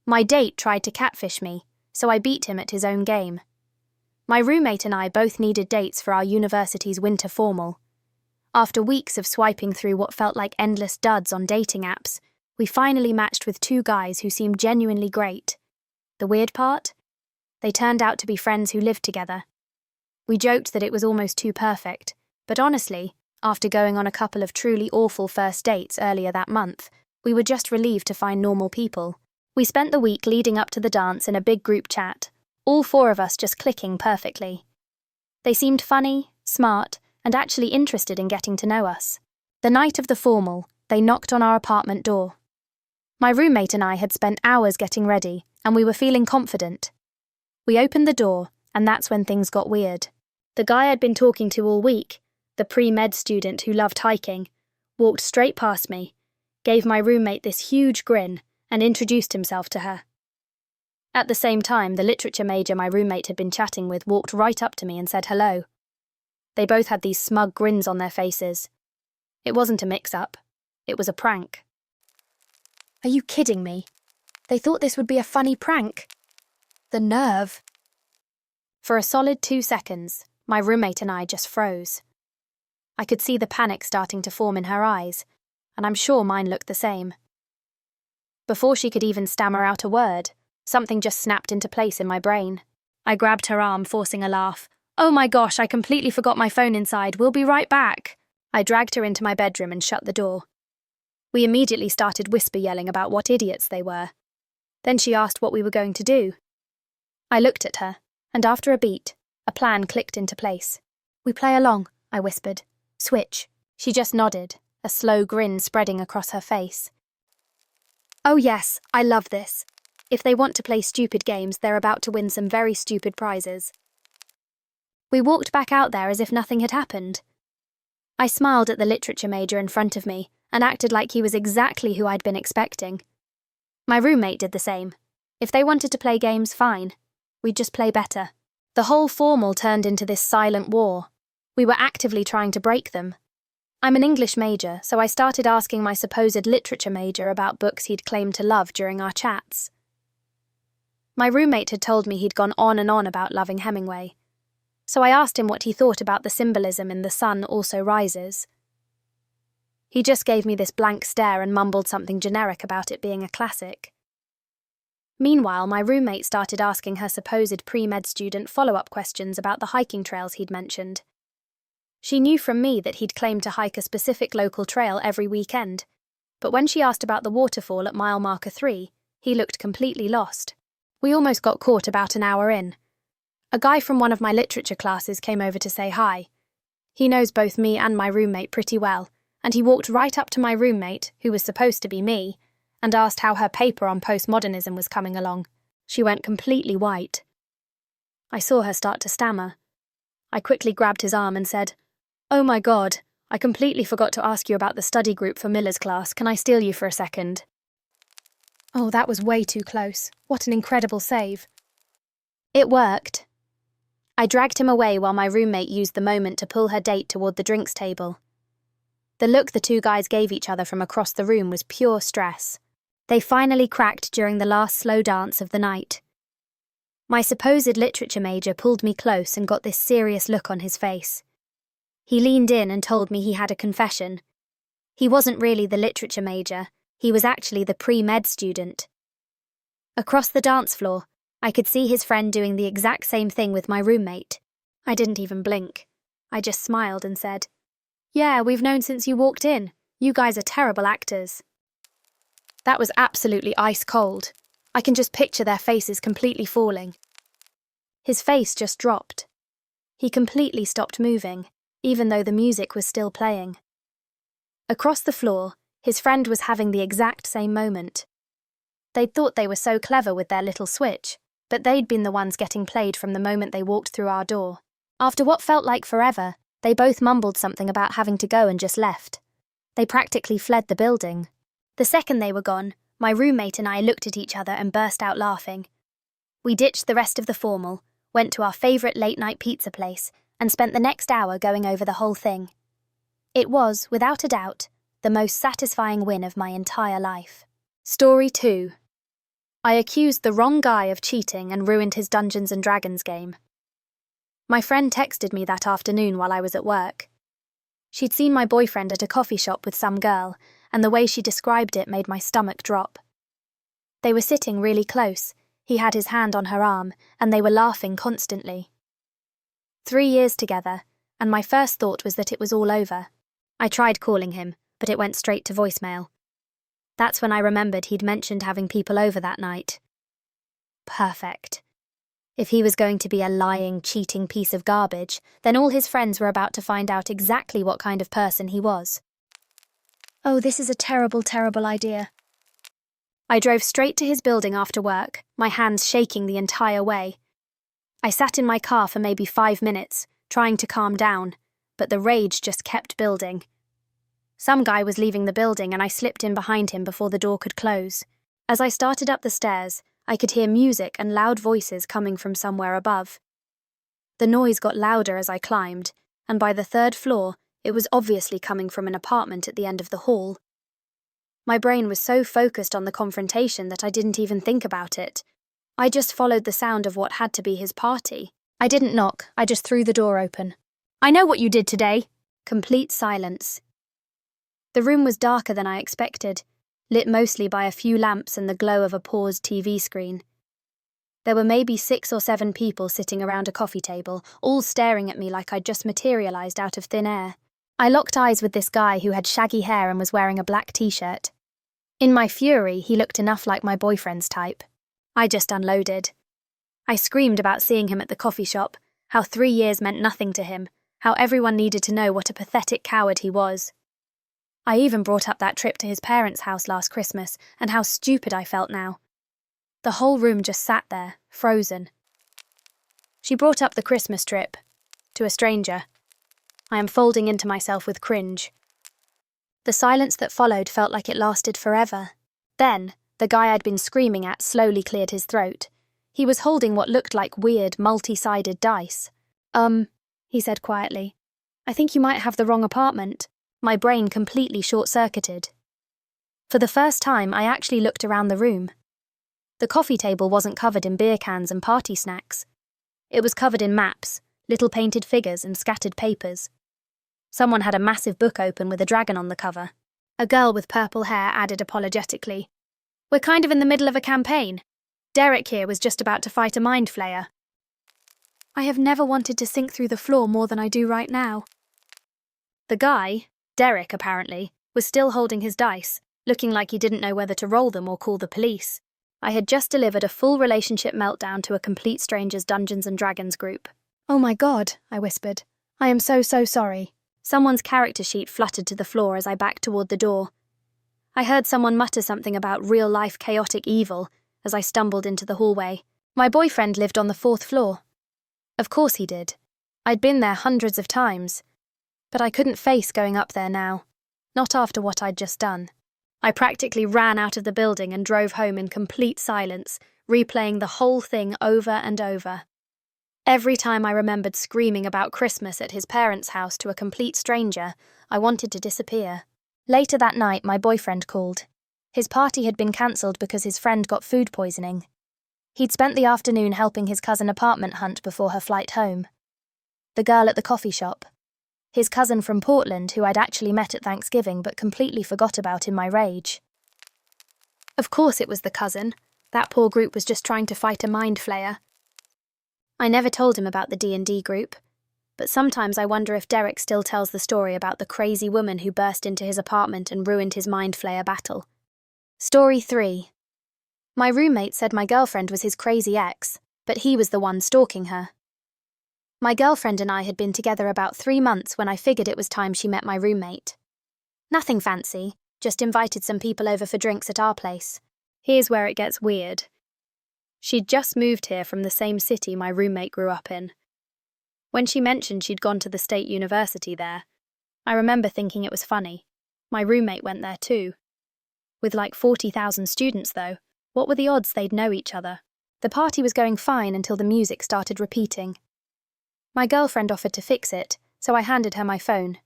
My date tried to catfish me, so I beat him at his own game. My roommate and I both needed dates for our university's winter formal. After weeks of swiping through what felt like endless duds on dating apps, we finally matched with two guys who seemed genuinely great. The weird part? They turned out to be friends who lived together. We joked that it was almost too perfect, but honestly, after going on a couple of truly awful first dates earlier that month, we were just relieved to find normal people. We spent the week leading up to the dance in a big group chat, all four of us just clicking perfectly. They seemed funny, smart, and actually interested in getting to know us. The night of the formal, they knocked on our apartment door. My roommate and I had spent hours getting ready, and we were feeling confident. We opened the door, and that's when things got weird. The guy I'd been talking to all week, the pre-med student who loved hiking, walked straight past me, gave my roommate this huge grin, and introduced himself to her. At the same time, the literature major my roommate had been chatting with walked right up to me and said hello. They both had these smug grins on their faces. It wasn't a mix-up. It was a prank. Are you kidding me? They thought this would be a funny prank. The nerve. For a solid 2 seconds, my roommate and I just froze. I could see the panic starting to form in her eyes, and I'm sure mine looked the same. Before she could even stammer out a word, something just snapped into place in my brain. I grabbed her arm, forcing a laugh. "Oh my gosh, I completely forgot my phone inside. We'll be right back." I dragged her into my bedroom and shut the door. We immediately started whisper yelling about what idiots they were. Then she asked what we were going to do. I looked at her, and after a beat, a plan clicked into place. "We play along," I whispered. "Switch." She just nodded, a slow grin spreading across her face. "Oh yes, I love this. If they want to play stupid games, they're about to win some very stupid prizes." We walked back out there as if nothing had happened. I smiled at the literature major in front of me and acted like he was exactly who I'd been expecting. My roommate did the same. If they wanted to play games, fine. We'd just play better. The whole formal turned into this silent war. We were actively trying to break them. I'm an English major, so I started asking my supposed literature major about books he'd claimed to love during our chats. My roommate had told me he'd gone on and on about loving Hemingway, so I asked him what he thought about the symbolism in "The Sun Also Rises." He just gave me this blank stare and mumbled something generic about it being a classic. Meanwhile, my roommate started asking her supposed pre-med student follow-up questions about the hiking trails he'd mentioned. She knew from me that he'd claimed to hike a specific local trail every weekend, but when she asked about the waterfall at mile marker 3, he looked completely lost. We almost got caught about an hour in. A guy from one of my literature classes came over to say hi. He knows both me and my roommate pretty well, and he walked right up to my roommate, who was supposed to be me, and asked how her paper on postmodernism was coming along. She went completely white. I saw her start to stammer. I quickly grabbed his arm and said, "Oh my God, I completely forgot to ask you about the study group for Miller's class. Can I steal you for a second?" Oh, that was way too close. What an incredible save. It worked. I dragged him away while my roommate used the moment to pull her date toward the drinks table. The look the two guys gave each other from across the room was pure stress. They finally cracked during the last slow dance of the night. My supposed literature major pulled me close and got this serious look on his face. He leaned in and told me he had a confession. He wasn't really the literature major. He was actually the pre-med student. Across the dance floor, I could see his friend doing the exact same thing with my roommate. I didn't even blink. I just smiled and said, "Yeah, we've known since you walked in. You guys are terrible actors." That was absolutely ice cold. I can just picture their faces completely falling. His face just dropped. He completely stopped moving, even though the music was still playing. Across the floor, his friend was having the exact same moment. They'd thought they were so clever with their little switch, but they'd been the ones getting played from the moment they walked through our door. After what felt like forever, they both mumbled something about having to go and just left. They practically fled the building. The second they were gone, my roommate and I looked at each other and burst out laughing. We ditched the rest of the formal, went to our favourite late-night pizza place, and spent the next hour going over the whole thing. It was, without a doubt, the most satisfying win of my entire life. Story 2. I accused the wrong guy of cheating and ruined his Dungeons and Dragons game. My friend texted me that afternoon while I was at work. She'd seen my boyfriend at a coffee shop with some girl, and the way she described it made my stomach drop. They were sitting really close, he had his hand on her arm, and they were laughing constantly. 3 years together, and my first thought was that it was all over. I tried calling him, but it went straight to voicemail. That's when I remembered he'd mentioned having people over that night. Perfect. If he was going to be a lying, cheating piece of garbage, then all his friends were about to find out exactly what kind of person he was. Oh, this is a terrible, terrible idea. I drove straight to his building after work, my hands shaking the entire way. I sat in my car for maybe 5 minutes, trying to calm down, but the rage just kept building. Some guy was leaving the building and I slipped in behind him before the door could close. As I started up the stairs, I could hear music and loud voices coming from somewhere above. The noise got louder as I climbed, and by the 3rd floor, it was obviously coming from an apartment at the end of the hall. My brain was so focused on the confrontation that I didn't even think about it. I just followed the sound of what had to be his party. I didn't knock, I just threw the door open. "I know what you did today." Complete silence. The room was darker than I expected, lit mostly by a few lamps and the glow of a paused TV screen. There were maybe 6 or 7 people sitting around a coffee table, all staring at me like I'd just materialized out of thin air. I locked eyes with this guy who had shaggy hair and was wearing a black t-shirt. In my fury, he looked enough like my boyfriend's type. I just unloaded. I screamed about seeing him at the coffee shop, how 3 years meant nothing to him, how everyone needed to know what a pathetic coward he was. I even brought up that trip to his parents' house last Christmas and how stupid I felt now. The whole room just sat there, frozen. She brought up the Christmas trip. To a stranger. I am folding into myself with cringe. The silence that followed felt like it lasted forever. Then, the guy I'd been screaming at slowly cleared his throat. He was holding what looked like weird, multi-sided dice. He said quietly. "I think you might have the wrong apartment." My brain completely short-circuited. For the first time, I actually looked around the room. The coffee table wasn't covered in beer cans and party snacks. It was covered in maps, little painted figures and scattered papers. Someone had a massive book open with a dragon on the cover. A girl with purple hair added apologetically, "We're kind of in the middle of a campaign. Derek here was just about to fight a mind flayer." I have never wanted to sink through the floor more than I do right now. The guy, Derek apparently, was still holding his dice, looking like he didn't know whether to roll them or call the police. I had just delivered a full relationship meltdown to a complete stranger's Dungeons and Dragons group. "Oh my God," I whispered. "I am so sorry." Someone's character sheet fluttered to the floor as I backed toward the door. I heard someone mutter something about real-life chaotic evil as I stumbled into the hallway. My boyfriend lived on the 4th floor. Of course he did. I'd been there hundreds of times. But I couldn't face going up there now. Not after what I'd just done. I practically ran out of the building and drove home in complete silence, replaying the whole thing over and over. Every time I remembered screaming about Christmas at his parents' house to a complete stranger, I wanted to disappear. Later that night, my boyfriend called. His party had been cancelled because his friend got food poisoning. He'd spent the afternoon helping his cousin apartment hunt before her flight home. The girl at the coffee shop. His cousin from Portland, who I'd actually met at Thanksgiving but completely forgot about in my rage. Of course it was the cousin. That poor group was just trying to fight a mind flayer. I never told him about the D&D group, but sometimes I wonder if Derek still tells the story about the crazy woman who burst into his apartment and ruined his mind flayer battle. Story 3. My roommate said my girlfriend was his crazy ex, but he was the one stalking her. My girlfriend and I had been together about 3 months when I figured it was time she met my roommate. Nothing fancy, just invited some people over for drinks at our place. Here's where it gets weird. She'd just moved here from the same city my roommate grew up in. When she mentioned she'd gone to the state university there, I remember thinking it was funny. My roommate went there too. With like 40,000 students though, what were the odds they'd know each other? The party was going fine until the music started repeating. My girlfriend offered to fix it, so I handed her my phone.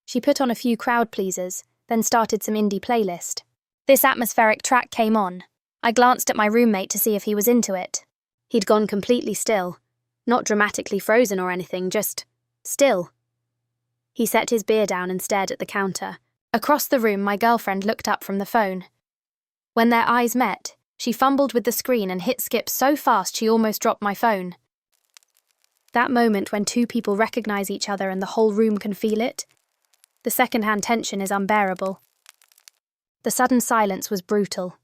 She put on a few crowd pleasers, then started some indie playlist. This atmospheric track came on. I glanced at my roommate to see if he was into it. He'd gone completely still. Not dramatically frozen or anything, just still. He set his beer down and stared at the counter. Across the room, my girlfriend looked up from the phone. When their eyes met, she fumbled with the screen and hit skip so fast she almost dropped my phone. That moment when two people recognize each other and the whole room can feel it. The second-hand tension is unbearable. The sudden silence was brutal.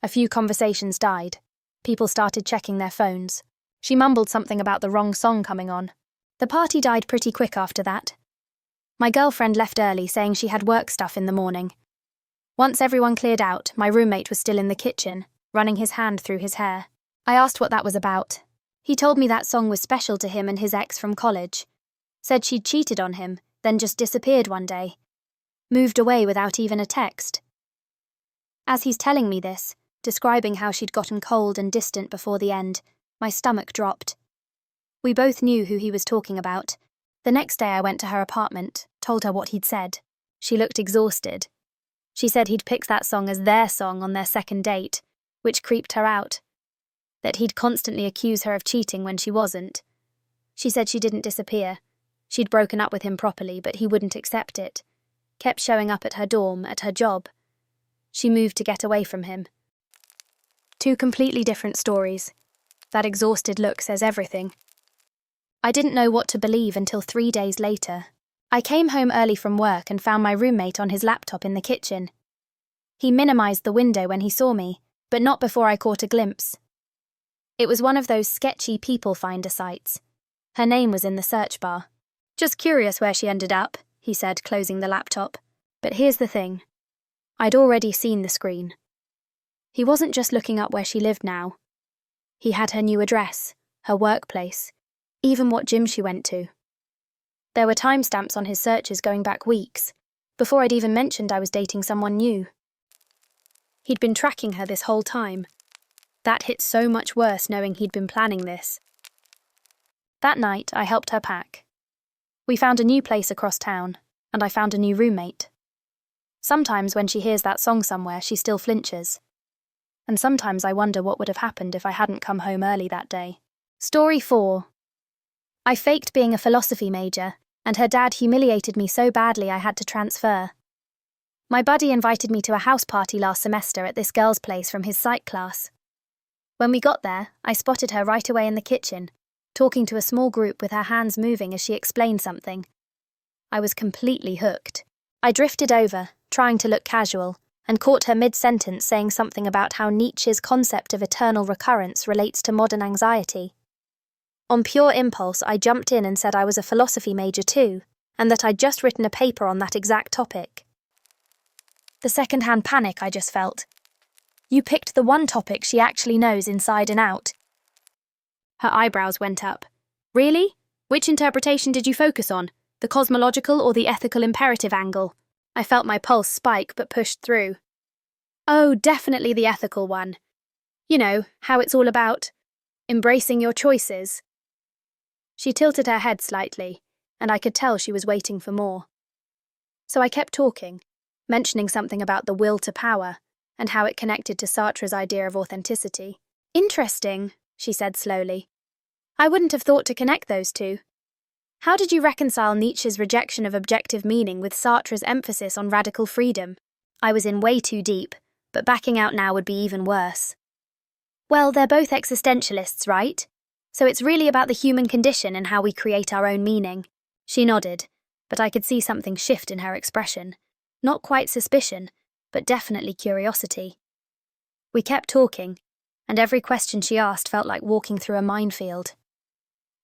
A few conversations died. People started checking their phones. She mumbled something about the wrong song coming on. The party died pretty quick after that. My girlfriend left early, saying she had work stuff in the morning. Once everyone cleared out, my roommate was still in the kitchen, running his hand through his hair. I asked what that was about. He told me that song was special to him and his ex from college. Said she'd cheated on him, then just disappeared one day. Moved away without even a text. As he's telling me this, describing how she'd gotten cold and distant before the end, my stomach dropped. We both knew who he was talking about. The next day I went to her apartment, told her what he'd said. She looked exhausted. She said he'd picked that song as their song on their second date, which creeped her out. That he'd constantly accuse her of cheating when she wasn't. She said she didn't disappear. She'd broken up with him properly, but he wouldn't accept it. Kept showing up at her dorm, at her job. She moved to get away from him. Two completely different stories. That exhausted look says everything. I didn't know what to believe until 3 days later. I came home early from work and found my roommate on his laptop in the kitchen. He minimized the window when he saw me, but not before I caught a glimpse. It was one of those sketchy people finder sites. Her name was in the search bar. Just curious where she ended up, he said, closing the laptop. But here's the thing. I'd already seen the screen. He wasn't just looking up where she lived now. He had her new address, her workplace, even what gym she went to. There were timestamps on his searches going back weeks, before I'd even mentioned I was dating someone new. He'd been tracking her this whole time. That hit so much worse knowing he'd been planning this. That night, I helped her pack. We found a new place across town, and I found a new roommate. Sometimes when she hears that song somewhere, she still flinches. And sometimes I wonder what would have happened if I hadn't come home early that day. Story 4. I faked being a philosophy major, and her dad humiliated me so badly I had to transfer. My buddy invited me to a house party last semester at this girl's place from his psych class. When we got there, I spotted her right away in the kitchen, talking to a small group with her hands moving as she explained something. I was completely hooked. I drifted over, trying to look casual, and caught her mid-sentence saying something about how Nietzsche's concept of eternal recurrence relates to modern anxiety. On pure impulse, I jumped in and said I was a philosophy major too, and that I'd just written a paper on that exact topic. The second-hand panic I just felt. You picked the one topic she actually knows inside and out. Her eyebrows went up. Really? Which interpretation did you focus on? The cosmological or the ethical imperative angle? I felt my pulse spike but pushed through. Oh, definitely the ethical one. You know, how it's all about embracing your choices. She tilted her head slightly, and I could tell she was waiting for more. So I kept talking, mentioning something about the will to power, and how it connected to Sartre's idea of authenticity. Interesting, she said slowly. I wouldn't have thought to connect those two. How did you reconcile Nietzsche's rejection of objective meaning with Sartre's emphasis on radical freedom? I was in way too deep, but backing out now would be even worse. Well, they're both existentialists, right? So it's really about the human condition and how we create our own meaning. She nodded, but I could see something shift in her expression. Not quite suspicion, but definitely curiosity. We kept talking, and every question she asked felt like walking through a minefield.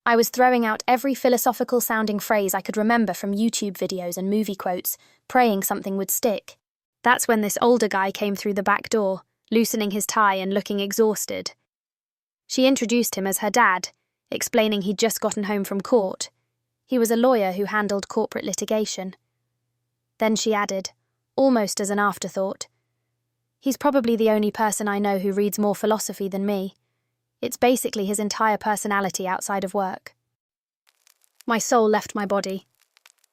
I was throwing out every philosophical-sounding phrase I could remember from YouTube videos and movie quotes, praying something would stick. That's when this older guy came through the back door, loosening his tie and looking exhausted. She introduced him as her dad, explaining he'd just gotten home from court. He was a lawyer who handled corporate litigation. Then she added, almost as an afterthought, he's probably the only person I know who reads more philosophy than me. It's basically his entire personality outside of work. My soul left my body.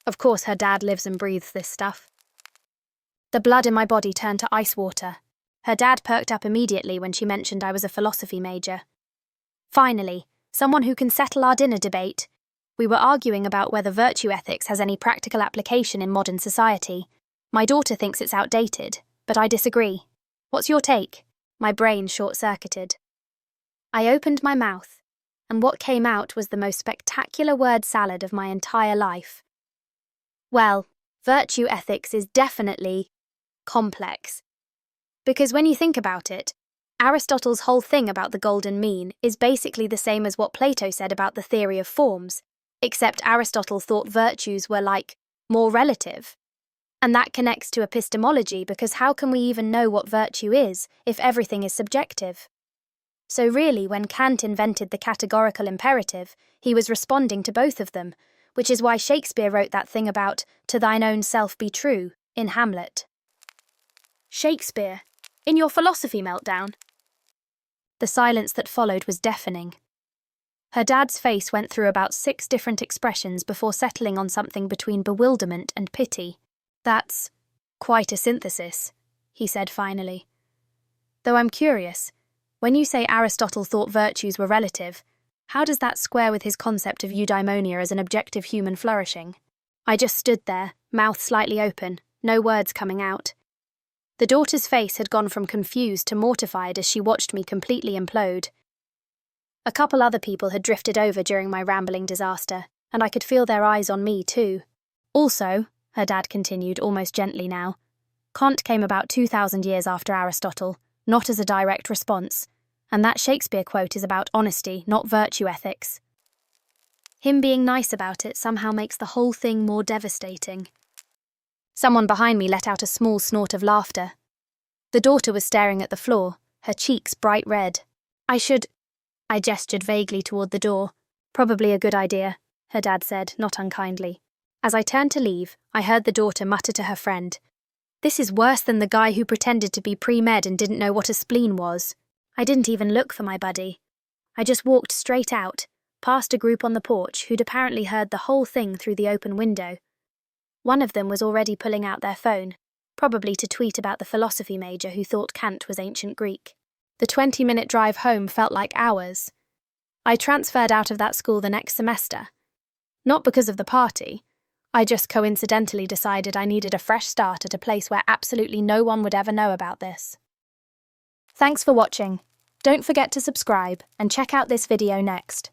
Of course her dad lives and breathes this stuff. The blood in my body turned to ice water. Her dad perked up immediately when she mentioned I was a philosophy major. Finally, someone who can settle our dinner debate. We were arguing about whether virtue ethics has any practical application in modern society. My daughter thinks it's outdated, but I disagree. What's your take? My brain short-circuited. I opened my mouth, and what came out was the most spectacular word salad of my entire life. Well, virtue ethics is definitely complex. Because when you think about it, Aristotle's whole thing about the golden mean is basically the same as what Plato said about the theory of forms, except Aristotle thought virtues were more relative. And that connects to epistemology because how can we even know what virtue is if everything is subjective? So really, when Kant invented the categorical imperative, he was responding to both of them, which is why Shakespeare wrote that thing about "to thine own self be true" in Hamlet. Shakespeare, in your philosophy meltdown? The silence that followed was deafening. Her dad's face went through about 6 different expressions before settling on something between bewilderment and pity. That's quite a synthesis, he said finally. Though I'm curious, when you say Aristotle thought virtues were relative, how does that square with his concept of eudaimonia as an objective human flourishing? I just stood there, mouth slightly open, no words coming out. The daughter's face had gone from confused to mortified as she watched me completely implode. A couple other people had drifted over during my rambling disaster, and I could feel their eyes on me too. Also, her dad continued almost gently now, Kant came about 2,000 years after Aristotle, not as a direct response, and that Shakespeare quote is about honesty, not virtue ethics. Him being nice about it somehow makes the whole thing more devastating. Someone behind me let out a small snort of laughter. The daughter was staring at the floor, her cheeks bright red. I gestured vaguely toward the door. Probably a good idea, her dad said, not unkindly. As I turned to leave, I heard the daughter mutter to her friend, "This is worse than the guy who pretended to be pre-med and didn't know what a spleen was." I didn't even look for my buddy. I just walked straight out, past a group on the porch who'd apparently heard the whole thing through the open window. One of them was already pulling out their phone, probably to tweet about the philosophy major who thought Kant was ancient Greek. The 20-minute drive home felt like hours. I transferred out of that school the next semester. Not because of the party. I just coincidentally decided I needed a fresh start at a place where absolutely no one would ever know about this. Thanks for watching. Don't forget to subscribe and check out this video next.